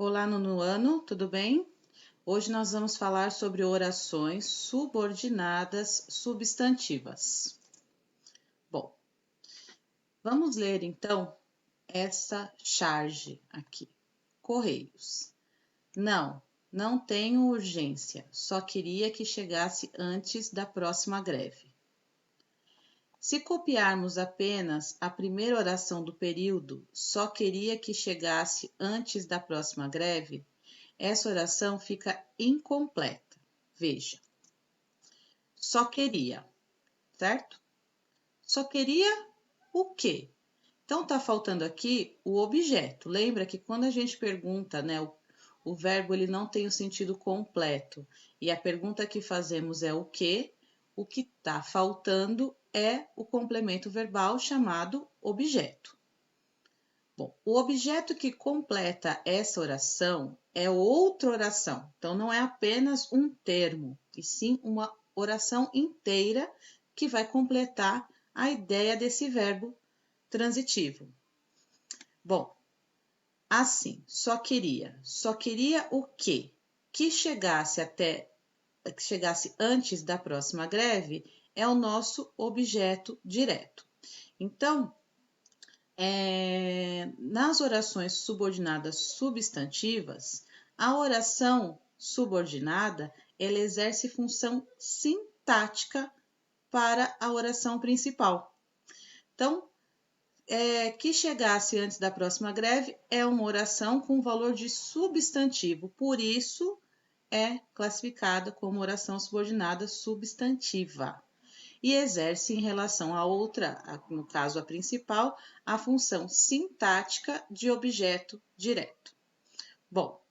Olá, nono ano, tudo bem? Hoje nós vamos falar sobre orações subordinadas substantivas. Bom, vamos ler então essa charge aqui. Correios. Não tenho urgência, só queria que chegasse antes da próxima greve. Se copiarmos apenas a primeira oração do período, só queria que chegasse antes da próxima greve, essa oração fica incompleta. Veja, só queria, certo? Só queria o quê? Então, tá faltando aqui o objeto. Lembra que quando a gente pergunta, né, o verbo ele não tem o sentido completo. E a pergunta que fazemos é o que tá faltando é o complemento verbal chamado objeto. Bom, o objeto que completa essa oração é outra oração. Então, não é apenas um termo, e sim uma oração inteira que vai completar a ideia desse verbo transitivo. Bom, assim, só queria o quê? Que chegasse antes da próxima greve é o nosso objeto direto. Então, nas orações subordinadas substantivas, a oração subordinada ela exerce função sintática para a oração principal. Então, que chegasse antes da próxima greve é uma oração com valor de substantivo, por isso é classificada como oração subordinada substantiva e exerce em relação à outra, no caso a principal, a função sintática de objeto direto. Bom,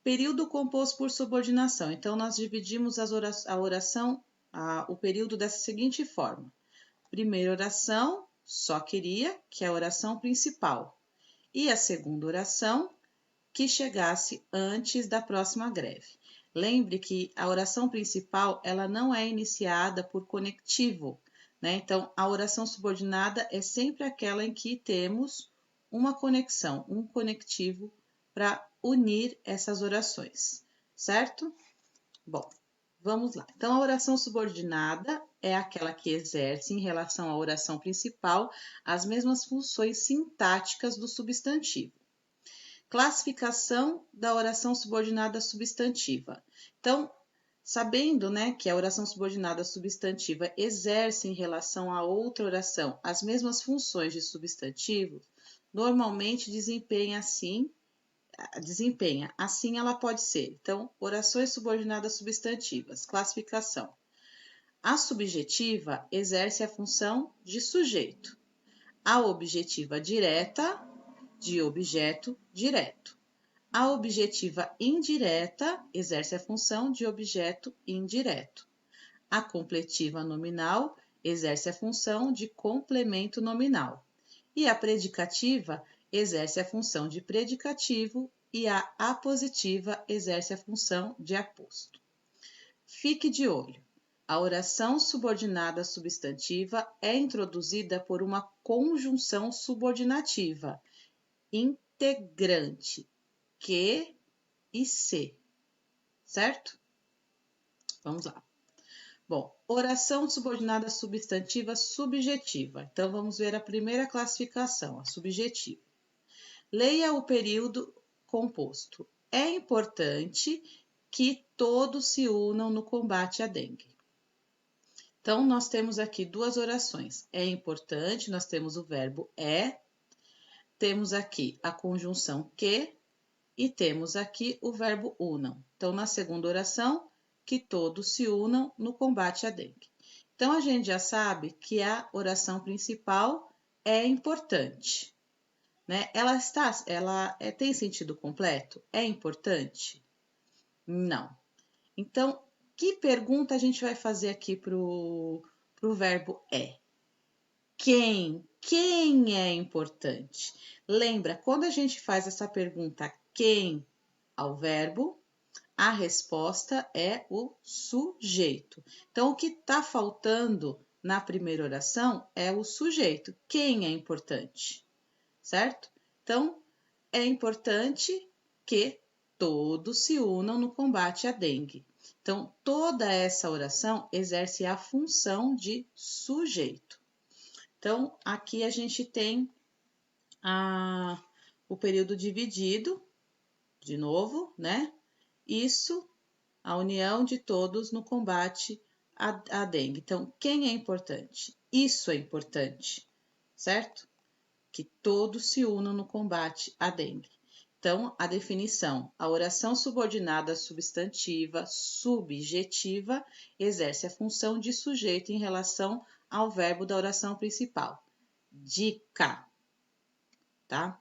período composto por subordinação. Então, nós dividimos a oração, o período dessa seguinte forma. Primeira oração, só queria, que é a oração principal. E a segunda oração, que chegasse antes da próxima greve. Lembre que a oração principal ela não é iniciada por conectivo, né? Então, a oração subordinada é sempre aquela em que temos uma conexão, um conectivo para unir essas orações, certo? Bom, vamos lá. Então, a oração subordinada é aquela que exerce em relação à oração principal as mesmas funções sintáticas do substantivo. Classificação da oração subordinada substantiva. Então, sabendo, né, que a oração subordinada substantiva exerce em relação a outra oração as mesmas funções de substantivo, normalmente desempenha assim ela pode ser. Então, orações subordinadas substantivas. Classificação. A subjetiva exerce a função de sujeito. A objetiva direta de objeto direto. A objetiva indireta exerce a função de objeto indireto. A completiva nominal exerce a função de complemento nominal. E a predicativa exerce a função de predicativo e a apositiva exerce a função de aposto. Fique de olho. A oração subordinada substantiva é introduzida por uma conjunção subordinativa integrante que e se, certo? Vamos lá. Bom, oração subordinada substantiva subjetiva. Então, vamos ver a primeira classificação, a subjetiva. Leia o período composto. É importante que todos se unam no combate à dengue. Então, nós temos aqui duas orações. É importante, nós temos o verbo é, temos aqui a conjunção que e temos aqui o verbo unam. Então, na segunda oração, que todos se unam no combate à dengue. Então, a gente já sabe que a oração principal é importante, né? Ela tem sentido completo? É importante? Não. Então, que pergunta a gente vai fazer aqui para o verbo é? Quem? Quem é importante? Lembra, quando a gente faz essa pergunta quem ao verbo, a resposta é o sujeito. Então, o que está faltando na primeira oração é o sujeito. Quem é importante? Certo? Então, é importante que todos se unam no combate à dengue. Então, toda essa oração exerce a função de sujeito. Então, aqui a gente tem o período dividido, de novo, né? Isso, a união de todos no combate à dengue. Então, quem é importante? Isso é importante, certo? Que todos se unam no combate à dengue. Então, a definição: a oração subordinada substantiva subjetiva exerce a função de sujeito em relação ao verbo da oração principal. Dica, tá?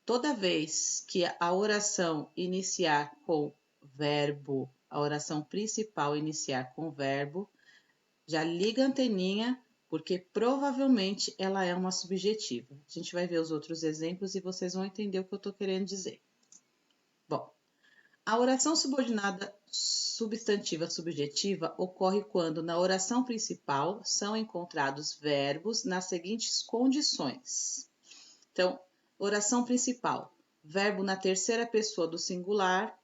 Toda vez que a oração iniciar com verbo, a oração principal iniciar com verbo, já liga a anteninha, porque provavelmente ela é uma subjetiva. A gente vai ver os outros exemplos e vocês vão entender o que eu estou querendo dizer. Bom, a oração subordinada substantiva subjetiva ocorre quando na oração principal são encontrados verbos nas seguintes condições. Então, oração principal, verbo na terceira pessoa do singular,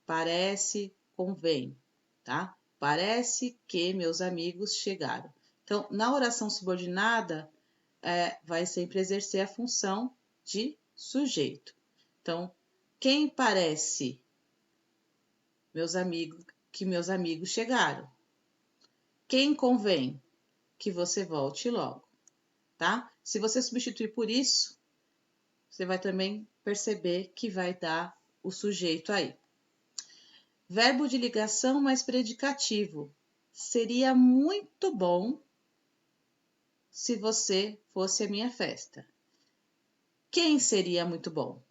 parece, convém, tá? Parece que meus amigos chegaram. Então, na oração subordinada, vai sempre exercer a função de sujeito. Então, quem parece que meus amigos chegaram? Quem convém que você volte logo, tá? Se você substituir por isso, você vai também perceber que vai dar o sujeito aí. Verbo de ligação mais predicativo. Seria muito bom se você fosse à minha festa. Quem seria muito bom?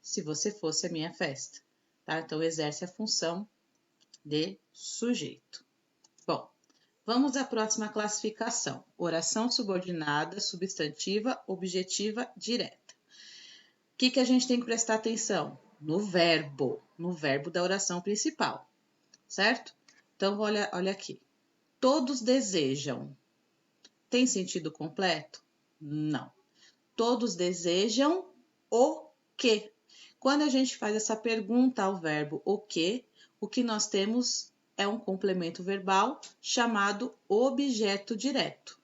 Se você fosse à minha festa, tá? Então, exerce a função de sujeito. Bom, vamos à próxima classificação. Oração subordinada, substantiva, objetiva, direta. O que a gente tem que prestar atenção? No verbo da oração principal, certo? Então, olha aqui. Todos desejam. Tem sentido completo? Não. Todos desejam o quê? Quando a gente faz essa pergunta ao verbo o que nós temos é um complemento verbal chamado objeto direto,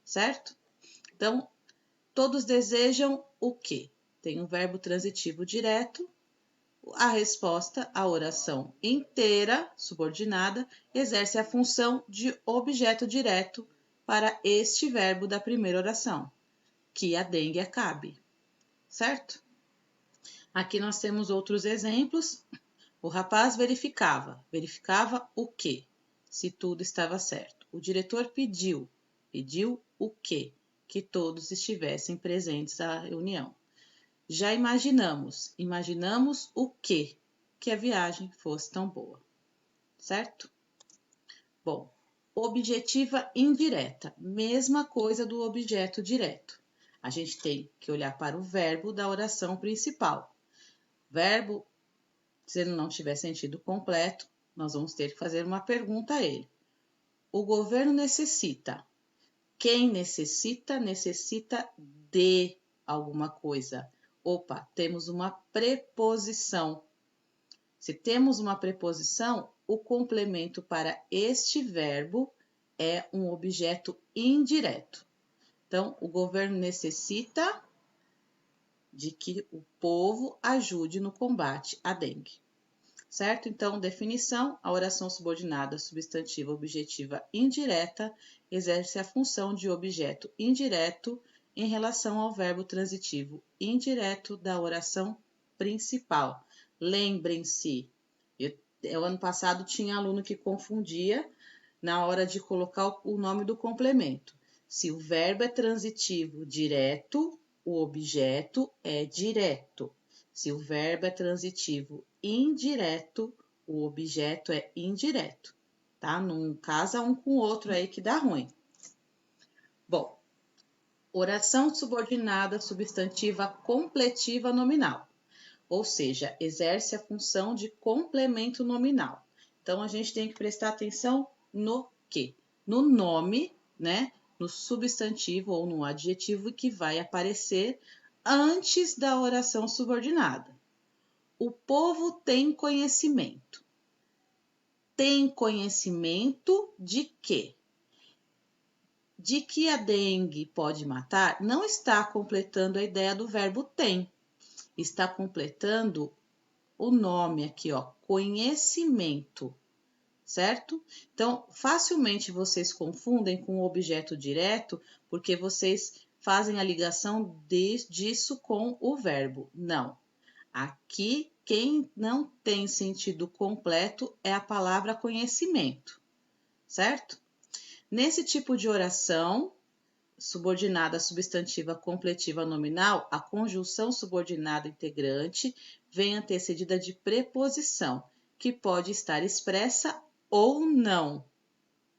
certo? Então, todos desejam o quê? Tem um verbo transitivo direto. A resposta, a oração inteira, subordinada, exerce a função de objeto direto para este verbo da primeira oração, que a dengue acabe, certo? Aqui nós temos outros exemplos. O rapaz verificava o quê? Se tudo estava certo. O diretor pediu o quê? Que todos estivessem presentes à reunião. Já imaginamos o quê? Que a viagem fosse tão boa, certo? Bom, objetiva indireta, mesma coisa do objeto direto. A gente tem que olhar para o verbo da oração principal. Verbo, se ele não tiver sentido completo, nós vamos ter que fazer uma pergunta a ele. O governo necessita. Quem necessita, necessita de alguma coisa. Opa, temos uma preposição. Se temos uma preposição, o complemento para este verbo é um objeto indireto. Então, o governo necessita de que o povo ajude no combate à dengue. Certo? Então, definição: a oração subordinada substantiva objetiva indireta exerce a função de objeto indireto em relação ao verbo transitivo indireto da oração principal. Lembrem-se, o ano passado tinha aluno que confundia na hora de colocar o nome do complemento. Se o verbo é transitivo direto, o objeto é direto. Se o verbo é transitivo indireto, o objeto é indireto, tá? Não casa um com o outro aí que dá ruim. Bom, oração subordinada substantiva completiva nominal, ou seja, exerce a função de complemento nominal. Então, a gente tem que prestar atenção no quê? No nome, né? No substantivo ou no adjetivo que vai aparecer antes da oração subordinada. o povo tem conhecimento. Tem conhecimento de quê? De que a dengue pode matar, não está completando a ideia do verbo tem. Está completando o nome aqui, ó, conhecimento, certo? Então, facilmente vocês confundem com o objeto direto, porque vocês fazem a ligação disso com o verbo. Não. Aqui, quem não tem sentido completo é a palavra conhecimento, certo? Nesse tipo de oração, subordinada substantiva completiva nominal, a conjunção subordinada integrante vem antecedida de preposição, que pode estar expressa ou não,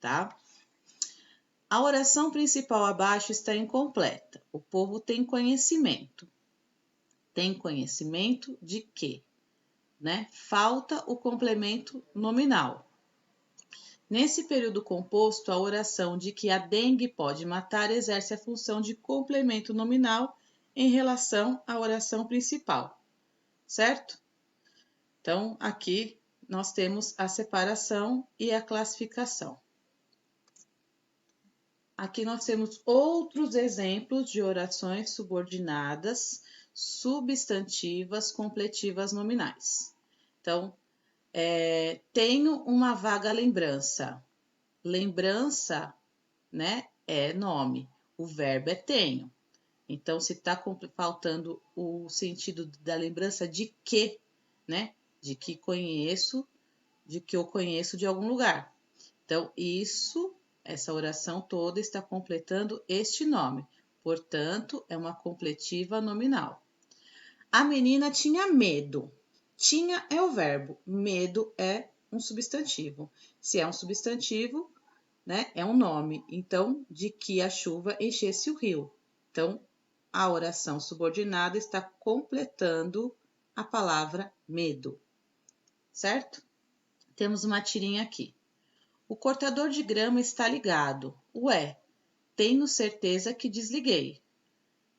tá? A oração principal abaixo está incompleta. O povo tem conhecimento. Tem conhecimento de quê? Né? Falta o complemento nominal. Nesse período composto, a oração de que a dengue pode matar exerce a função de complemento nominal em relação à oração principal, certo? Então, aqui nós temos a separação e a classificação. Aqui nós temos outros exemplos de orações subordinadas, substantivas, completivas nominais. Então, tenho uma vaga lembrança. Lembrança, né, é nome. O verbo é tenho. Então, se está faltando o sentido da lembrança de que, né? De que conheço, de que eu conheço de algum lugar. Então, essa oração toda está completando este nome. Portanto, é uma completiva nominal. A menina tinha medo. Tinha é o verbo, medo é um substantivo. Se é um substantivo, né, é um nome. Então, de que a chuva enchesse o rio. Então, a oração subordinada está completando a palavra medo, certo? Temos uma tirinha aqui. O cortador de grama está ligado. Ué, tenho certeza que desliguei.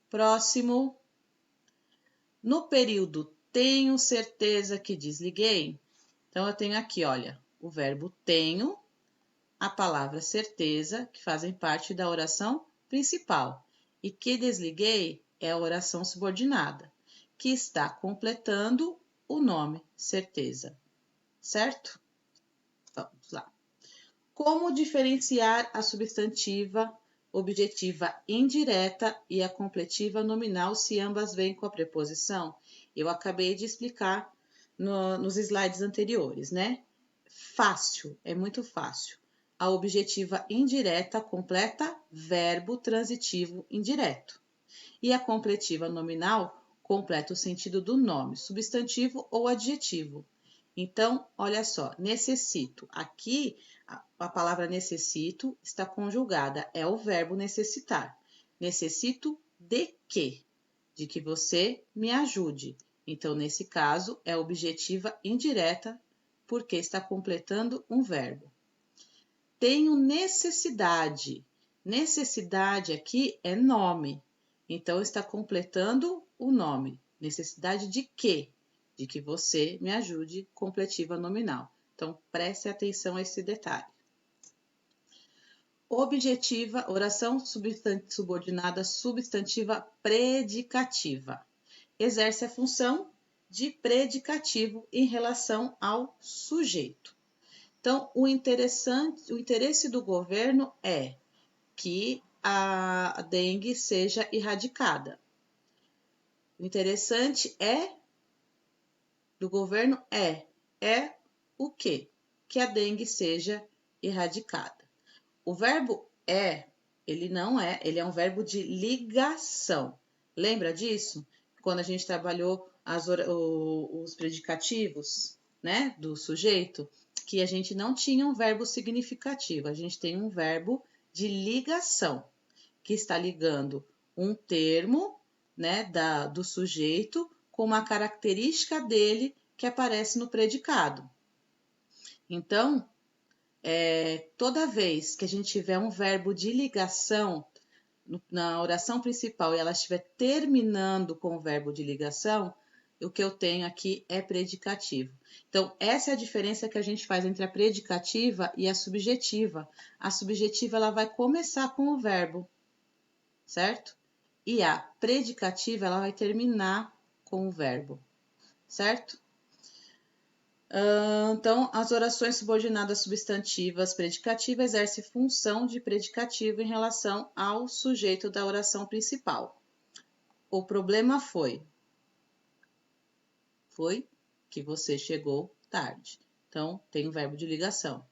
Próximo. No período tenho certeza que desliguei. Então, eu tenho aqui, olha, o verbo tenho, a palavra certeza, que fazem parte da oração principal. E que desliguei é a oração subordinada, que está completando o nome certeza. Certo? Vamos lá. Como diferenciar a substantiva objetiva indireta e a completiva nominal se ambas vêm com a preposição? Eu acabei de explicar nos slides anteriores, né? Fácil, é muito fácil. A objetiva indireta completa verbo transitivo indireto. E a completiva nominal completa o sentido do nome, substantivo ou adjetivo. Então, olha só, necessito. Aqui, a palavra necessito está conjugada, é o verbo necessitar. Necessito de quê? De que você me ajude. Então, nesse caso, é objetiva indireta, porque está completando um verbo. Tenho necessidade. Necessidade aqui é nome. Então, está completando o nome. Necessidade de quê? De que você me ajude, completiva nominal. Então, preste atenção a esse detalhe. Objetiva, oração subordinada substantiva predicativa. Exerce a função de predicativo em relação ao sujeito. Então, o interesse do governo é que a dengue seja erradicada. O interessante do governo é o quê? Que a dengue seja erradicada. O verbo ele é um verbo de ligação. Lembra disso? Quando a gente trabalhou os predicativos, né, do sujeito, que a gente não tinha um verbo significativo, a gente tem um verbo de ligação, que está ligando um termo, né, do sujeito com uma característica dele que aparece no predicado. Então, toda vez que a gente tiver um verbo de ligação na oração principal e ela estiver terminando com o verbo de ligação, o que eu tenho aqui é predicativo. Então, essa é a diferença que a gente faz entre a predicativa e a subjetiva. A subjetiva, ela vai começar com o verbo, certo? E a predicativa, ela vai terminar com o verbo, certo? Então, as orações subordinadas substantivas predicativas exercem função de predicativo em relação ao sujeito da oração principal. O problema foi que você chegou tarde. Então, tem o verbo de ligação.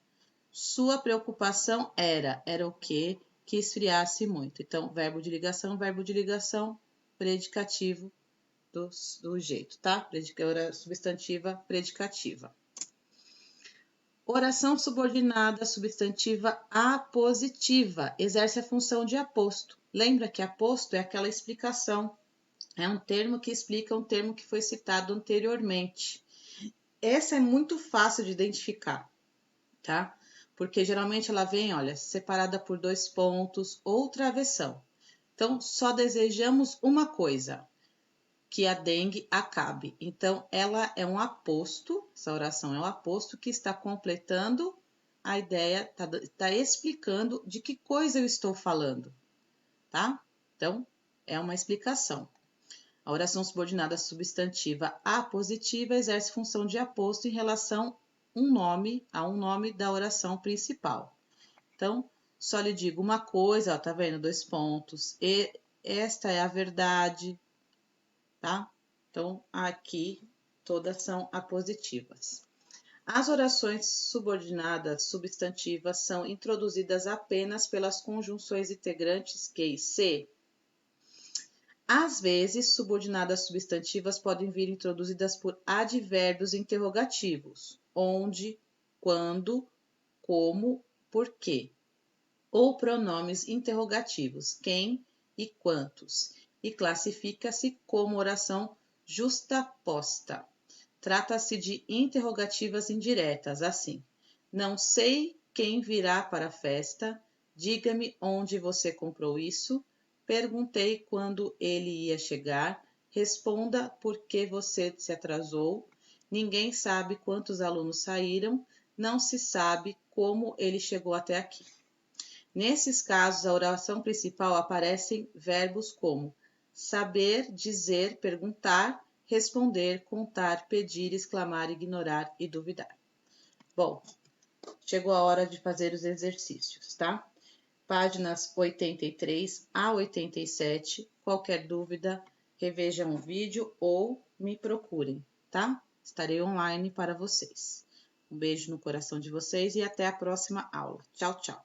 Sua preocupação era o quê? Que esfriasse muito. Então, verbo de ligação, predicativo do jeito, tá? Substantiva predicativa. Oração subordinada substantiva apositiva exerce a função de aposto. Lembra que aposto é aquela explicação. É um termo que explica um termo que foi citado anteriormente. Essa é muito fácil de identificar, tá? Porque geralmente ela vem, olha, separada por 2 pontos ou travessão. Então, só desejamos uma coisa, que a dengue acabe. Então, ela é um aposto, essa oração é um aposto que está completando a ideia, está explicando de que coisa eu estou falando, tá? Então, é uma explicação. A oração subordinada substantiva apositiva exerce função de aposto em relação a um nome da oração principal. Então, só lhe digo uma coisa, ó, tá vendo? 2 pontos. E esta é a verdade, tá? Então, aqui todas são apositivas. As orações subordinadas substantivas são introduzidas apenas pelas conjunções integrantes que e se. Às vezes, subordinadas substantivas podem vir introduzidas por advérbios interrogativos, onde, quando, como, por quê, ou pronomes interrogativos, quem e quantos, e classifica-se como oração justaposta. Trata-se de interrogativas indiretas, assim: não sei quem virá para a festa, diga-me onde você comprou isso, perguntei quando ele ia chegar, responda por que você se atrasou, ninguém sabe quantos alunos saíram, não se sabe como ele chegou até aqui. Nesses casos, a oração principal aparecem verbos como saber, dizer, perguntar, responder, contar, pedir, exclamar, ignorar e duvidar. Bom, chegou a hora de fazer os exercícios, tá? Páginas 83 a 87. Qualquer dúvida, revejam o vídeo ou me procurem, tá? Estarei online para vocês. Um beijo no coração de vocês e até a próxima aula. Tchau, tchau.